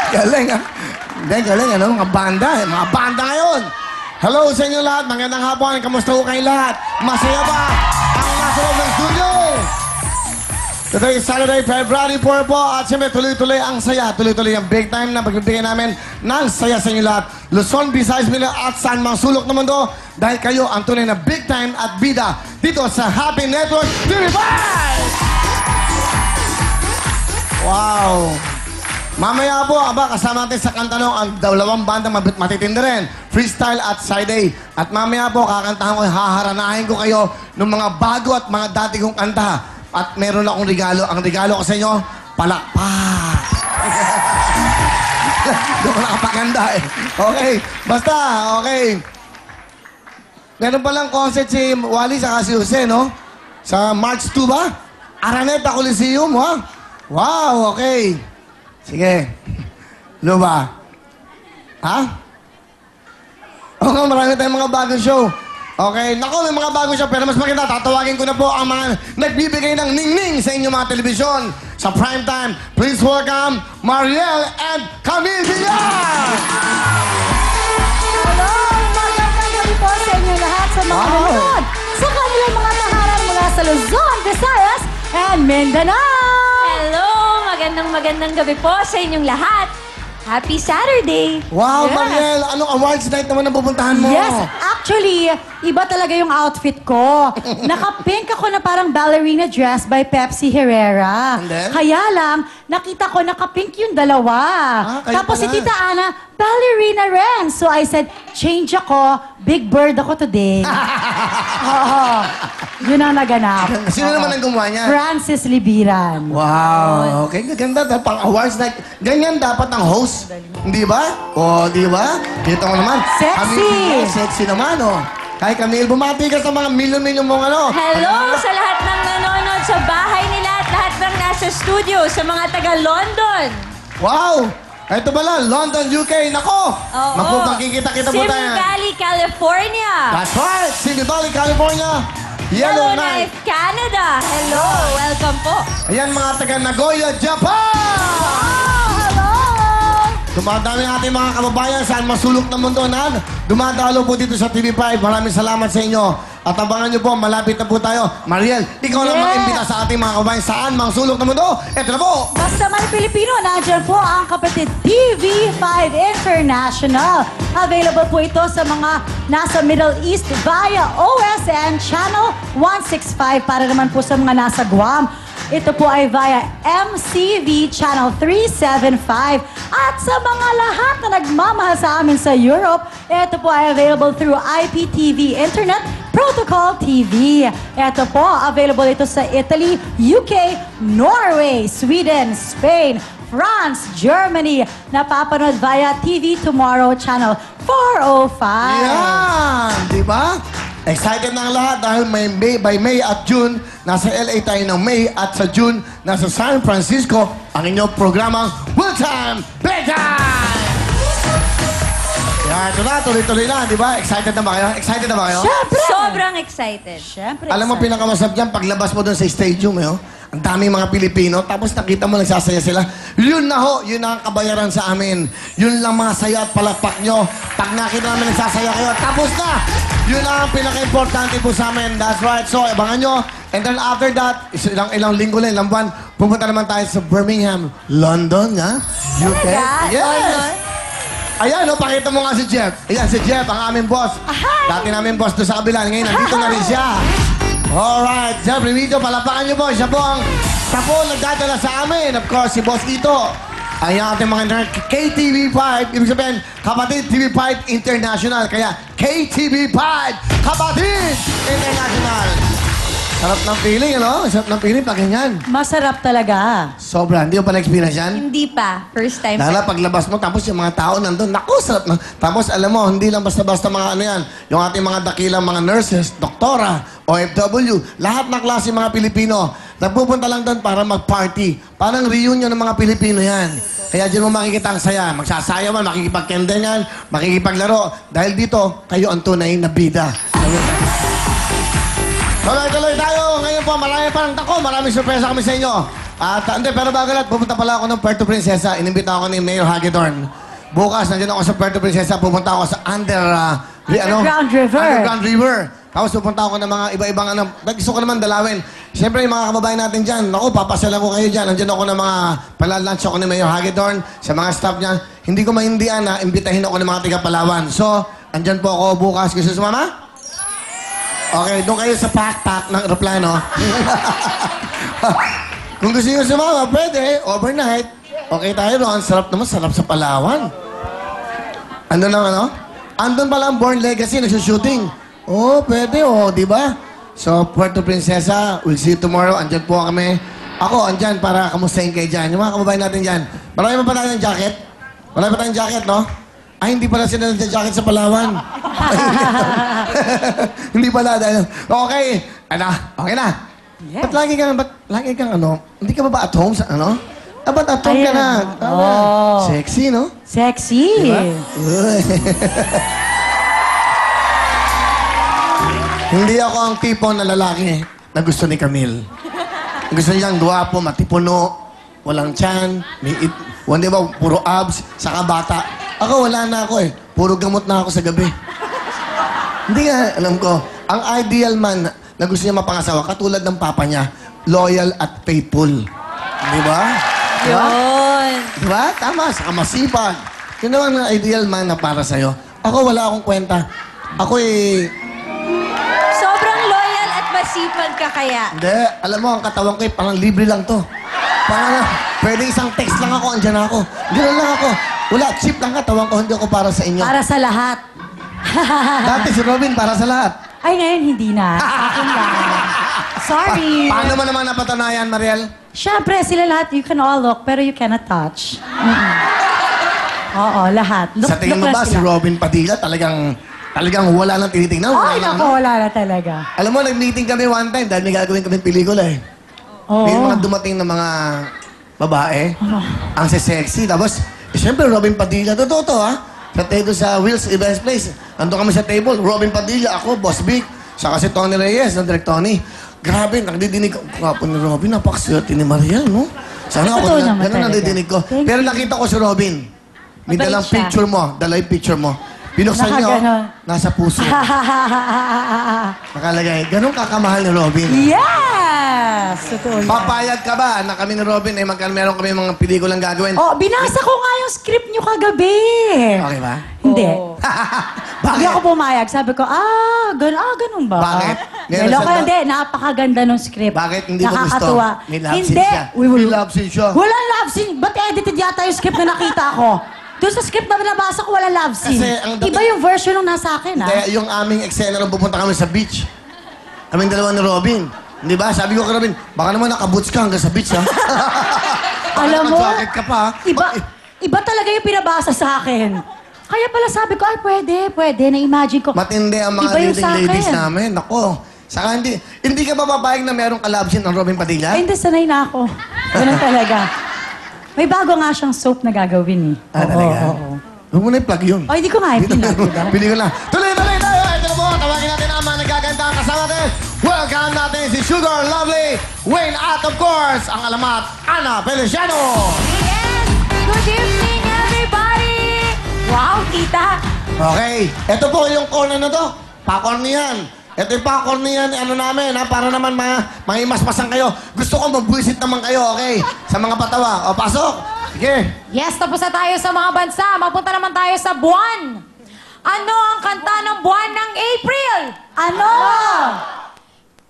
Galing, ha? Hindi, galing, ano? Mga banda, eh. Mga banda ngayon. Hello sa inyo lahat. Magandang hapon. Kamusta ho kayo lahat? Masaya ba ang nasa loob ng studio? Today is Saturday, February 4 po. At siyempre, tuloy-tuloy ang saya. Tuloy-tuloy ang big time na pagbibigay namin ng saya sa inyo lahat. Luzon, Visayas, Mindanao at saan mang sulok ng mundo. Dahil kayo ang tunay na big time at bida dito sa Happy Network TV5! Wow! Mamaya po, kasama natin sa kantanong ang dalawang bandang matitindi rin. Freestyle at side A. At mamaya po, kakantahan ko, haharanahin ko kayo ng mga bago at mga dati kong kanta. At meron akong regalo. Ang regalo ko sa inyo, palakpak. Doon ko nakapaganda eh. Okay, basta, okay. Meron palang concert si Wally sa si Jose, no? Sa March 2 ba? Araneta Coliseum, ha? Wow, okay. Sige. Ano ba? Ha? Oo, marami tayong mga bagong show. Okay, naku, may mga bagong show, pero mas maganda, tatawagin ko na po ang mga nagbibigay ng ningning sa inyong mga telebisyon. Sa prime time, please welcome Mariel and Camille Villar! Hello! Magandang gabi po sa inyo lahat sa mga nanonood sa kanilang mga tahanan mula sa Luzon, Visayas, and Mindanao! Hello! Magandang gabi po sa inyong lahat. Happy Saturday! Wow, Yes. Mariel, anong awards night naman ang pupuntahan mo? Yes, actually, iba talaga yung outfit ko. Naka-pink ako na parang ballerina dress by Pepsi Herrera. And then? Kaya lang, nakita ko naka-pink yung dalawa. Kayo Tapos si pala. Tita Ana, ballerina rin. So I said, change ako, big bird ako today. Oo, yun ang naganap. Sino naman ang gumawa niya? Francis Libiran. Wow, okay, ganda. Pang awards night. Ganyan dapat ang host. Hindi ba? O, di ba? Kita mo naman. Sexy! Camille, sexy naman, oh. Hi, Camille. Bumati ka sa mga milyon-milyon mong ano. Hello sa lahat ng nanonood sa bahay nila at lahat ng nasa studio, sa mga taga-London. Wow! Ito pala, London, UK. Nako! Oo. Magpupagkikita-kita po Simi tayo. Valley, California. That's right! Simi Valley, California. Yellowknife, Canada. Hello, welcome po. Ayan, mga taga Nagoya, Japan! Hello! Dumadami ang ating mga kababayan saan masulok ng mundo na dumadalo po dito sa TV5. Maraming salamat sa inyo. At abangan nyo po, malapit na po tayo. Mariel, ikaw lang Yes. mag-imbita sa ating mga kababayan saan mang sulok ng mundo. Ito na po! Basta may Pilipino, nandiyan po ang kapatid TV5 International. Available po ito sa mga nasa Middle East via OSN Channel 165 para naman po sa mga nasa Guam. Ito po ay via MCV Channel 375. At sa mga lahat na nagmamahal sa amin sa Europe, ito po ay available through IPTV Internet Protocol TV. Ito po, available ito sa Italy, UK, Norway, Sweden, Spain, France, Germany. Napapanood via TV Tomorrow Channel 405. Yan! Di ba? Excited na ang lahat dahil by May at June, nasa LA tayo ng May at sa June, nasa San Francisco, ang inyong programang Full Time Big Time! Yan, ito na, tuloy-tuloy na, di ba? Excited na ba kayo? Excited na ba kayo? Syempre! Sobrang excited. Syempre. Alam mo, pinakamasarap dyan, paglabas mo doon sa stadium, eh, oh. Ang daming mga Pilipino, tapos nakita mo nagsasaya sila. Yun na ho, yun ang kabayaran sa amin. Yun lang mga saya at palakpak nyo. Pag nakita namin nagsasaya kayo, tapos na! Yun ang pinaka-importante po sa amin. That's right. So, abangan nyo. And then after that, ilang linggo lang, ilang buwan, pumunta naman tayo sa Birmingham, London, ha? UK. Talaga? Yes! London? Ayan, no, pakita mo nga si Jeff. Ayan, si Jeff, ang aming boss. Dati namin boss doon sa kabila. Ngayon, nandito na rin siya. Alright, Jeff Remito, palapakan niyo po. Siya po ang nagdadala sa amin. Of course, si Boss Ito. Ay ang ating mga KTV5. Ibig sabihin, Kapatid TV5 International. Kaya KTV5 Kapatid International. Sarap ng feeling, ano? Sarap ng feeling pag ganyan. Masarap talaga. Sobra. Hindi mo pa na-experience yan? Hindi pa. First time. Lala, paglabas mo, tapos yung mga tao nandun, naku, sarap na. Tapos, alam mo, hindi lang basta-basta mga ano yan. Yung ating mga dakilang mga nurses, doktora, OFW, lahat ng klase mga Pilipino, nagpupunta lang doon para mag-party. Parang reunion ng mga Pilipino yan. Kaya dyan mo makikita ang saya. Magsasayawan, makikipagkendengan, makikipaglaro. Dahil dito, kayo ang tunay na bida. Tuloy-tuloy tayo. Ngayon po, marami pa ng tako. Maraming sorpresa kami sa inyo. At, hindi, pero bago lahat, pupunta pala ako ng Puerto Princesa. Inimbita ako ni Mayor Hagedorn. Bukas, nandiyan ako sa Puerto Princesa. Pupunta ako sa Underground River. Underground River. Tapos pupunta ako ng mga iba-ibang ano. Gusto ko naman dalawin. Siyempre, yung mga kababayan natin dyan. Naku, papasyalan ko kayo dyan. Nandiyan ako ng mga palalunch ako ni Mayor Hagedorn sa mga staff niya. Hindi ko maindihan na imbitahin ako ng mga taga-Palawan. So, andyan po ako bukas. Gusto sumama? Okay, doon kayo sa pak-pak ng aeroplano. Kung gusto nyo sumama, pwede. Overnight. Okay tayo doon. Sarap naman. Sarap sa Palawan. Andun lang ano? Andun pala ang Born Legacy. Nagsushooting. Oh, pwede. Oh, di ba? So, Puerto Princesa, we'll see you tomorrow. Andyan po kami. Ako, andyan para kamustahin kayo dyan. Yung mga kababayan natin dyan. Marami pa tayo ng jacket? Marami pa tayong jacket, no? Ay, hindi pala sila nagja-jacket sa Palawan. Hindi pala dahil. Okay. Ano? Okay na. Yes. Ba't lagi kang ano? Hindi ka ba at home sa ano? Ba't at home ka Ayan. na? Oh. Sexy, no? Sexy. Diba? Uy. Hindi ako ang tipo na lalaki na gusto ni Camille. Gusto niyang gwapo, matipuno, walang tiyan, may di ba, puro abs, saka bata. Ako, wala na ako eh. Puro gamot na ako sa gabi. Hindi nga, alam ko, ang ideal man na gusto niya mapangasawa, katulad ng papa niya, loyal at faithful. Di ba? Yun. Di ba? Tama, saka masipag. Yun naman ang ideal man na para sa'yo. Ako, wala akong kwenta. Ako Sobrang loyal at masipag ka kaya. Hindi. Alam mo, ang katawan ko parang libre lang to. Parang pwede isang text lang ako, andyan ako. Ganoon lang ako. Wala, cheap lang katawan ko, hindi ako para sa inyo. Para sa lahat. Dati si Robin, para sa lahat. Ay, ngayon hindi na. Sa akin lang. Sorry. Paano mo naman napatanayan, Mariel? Siyempre, sila lahat, you can all look, pero you cannot touch. Oo, lahat. Look, Sa tingin mo look ba lang si sila. Robin Padilla talagang wala nang tinitingnan? Wala Ay, lang, naku, ano? wala na talaga. Alam mo, nag-meeting kami one time dahil may gagawin kami pelikula eh. Oo. May mga dumating na mga babae. Ang sexy. Tapos, siyempre, Robin Padilla. Totoo to, ha? Sa table sa Will's Events Place. Nandun kami sa table. Robin Padilla, ako, Boss Vic. Saka si Tony Reyes, ng Direct Tony. Grabe, nagdidinig ko. Kapo ni Robin, napakaswerte ni Mariel, no? Sana ako, Totoo naman ganun talaga. nadidinig ko. Thank Pero you. nakita ko si Robin. May Mabait dalang siya. picture mo. Dala yung picture mo. Pinuksan niyo, Nakaganon. nasa puso. Nakalagay. Ganun kakamahal ni Robin. Yes! Totoo yan. Papayag ka ba na kami ni Robin ay meron kami mga pelikulang gagawin? Oh, binasa ko nga yung script nyo kagabi. Okay ba? Hindi. Bakit? Hindi ako pumayag. Sabi ko, ganun ba? Bakit? Meron Hello siya ka, ba- hindi. Napakaganda ng script. Bakit hindi mo gusto? Nakakatuwa. May love scene Hindi. siya. May love scene siya. Walang love scene. Ba't edited yata yung script na nakita ko? Doon sa script na binabasa ko, walang love scene. Kasi ang dating- Iba yung version nung nasa akin, ha? Kaya yung aming eksena nung pupunta kami sa beach. Kaming dalawa ni Robin. Di ba? Sabi ko kay Robin, baka naman nakaboots ka hanggang sa beach, ha? Alam mo, Naka-jacket ka pa, ha? iba talaga yung pinabasa sa akin. Kaya pala sabi ko, ay pwede. Na-imagine ko. Matindi ang mga Iba yung leading sa ladies akin. namin. Ako. Saka hindi ka ba papayag na merong ka-love scene ng Robin Padilla? Ay, hindi, sanay na ako. Ganun talaga. May bago nga siyang soap na gagawin, eh. Talaga? Oo. Huwag mo na i-plug yun. Oh, hindi ko nga ipinag, diba? Pili ko na. Tuloy tayo! Ito na po, tawagin natin ang mga nagkaganda kasama natin. Welcome natin si Sugar Lovely, Wayne at of course, ang alamat, Ana Feliciano. Yes! Good evening, everybody! Wow, tita! Okay, ito po yung corner na to. Pa-cornyan. Ito yung pa-cornyan, ano namin, ha? Para naman mahimasmasan kayo. Gusto ko mabwisit naman kayo, okay? Sa mga patawa. O, pasok. Sige. Yes, tapos na tayo sa mga bansa. Mapunta naman tayo sa buwan. Ano ang kanta ng buwan ng April? Ano?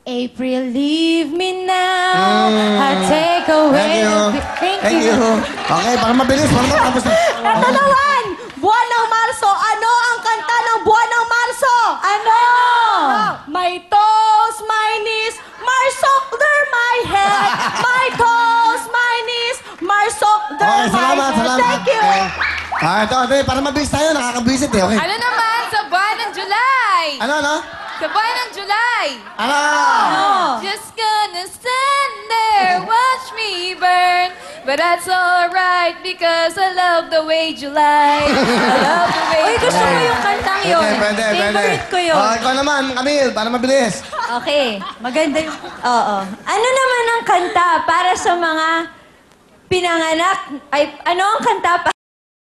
April, leave me now. I take away Thank you. Okay, para mabilis, para matapos na. Ito naman! Buwan ng Marso. Ano ang kanta ng buwan ng Marso? Ano? My toes, my knees, Marsok, they're my head. My toes, my knees, Marsok, Okay, they're my salamat, head. salamat. Thank you. Okay. Ito, para mabilis tayo, nakakabwisit eh, okay? Ano naman sa buwan ng July? Ano? Sa buwan ng July. Ano? Just gonna stand there, watch me burn. But that's alright because I love the way July. I love the way Uy, gusto ko yung kantang yun. Pwede. Favorite ko yun. Oh, ikaw naman, Camille, para mabilis. Okay. Maganda yung... Oo. Ano naman ang kanta para sa mga pinanganak. Ay, ano ang kanta pa?